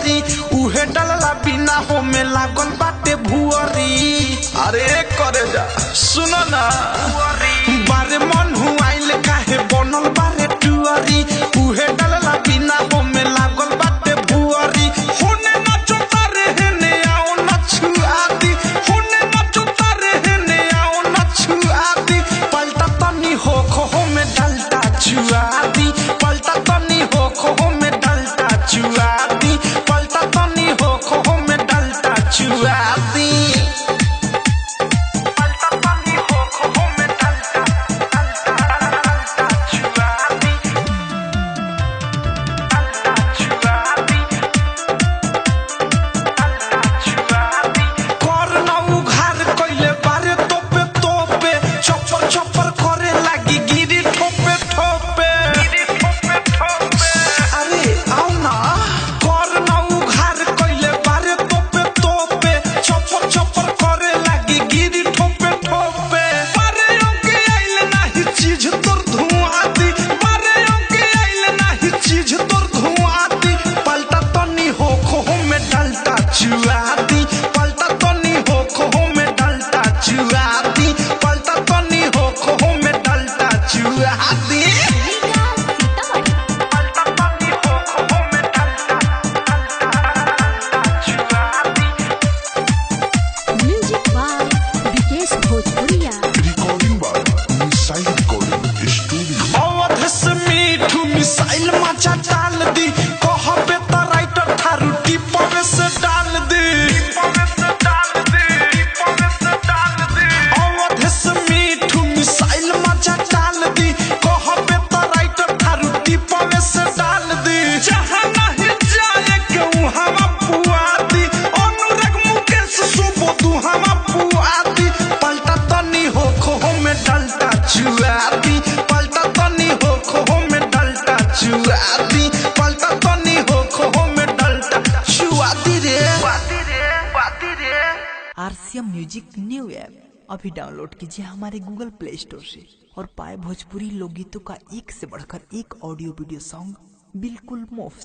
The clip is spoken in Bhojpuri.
छुअरी उहे डलला बिना हो में लागल बाटे भुअरी। अरे करे जा सुनो ना बारे मन हुआइल काहे बनल बारे टुअरी उहे डलला बिना हो में लागल बाटे भुअरी। होने नाचो तारे हेने आओ ना छुआती होने नाचो तारे हेने आओ ना छुआती पलटा तनी हो खो में डलता छुआती पलटा तनी हो खो में डलता छुआती पलटा तनी हो खो में डलता छुआती। मिसाइल मचा डाल दी कहबे त राइटर थारू टिपवे से डाल दी अवध से मीठू मिसाइल मचा डाल दी कहबे त राइटर थारू टिपवे से डाल दी। जहां नहीं जाए क्यों हम पुआती अनुराग मुकेश सुबोधु हम पुआती पलटा तनी हो खो में डलता छुआती पलटा तनी हो खो में डलता छुआती पलटा तनी हो खो में डलता छुआती रे। आरसीएम म्यूजिक न्यू ऐप अभी डाउनलोड कीजिए हमारे गूगल प्ले स्टोर से और पाए भोजपुरी लोकगीतों का एक से बढ़कर एक ऑडियो वीडियो सॉन्ग बिल्कुल मुफ्त।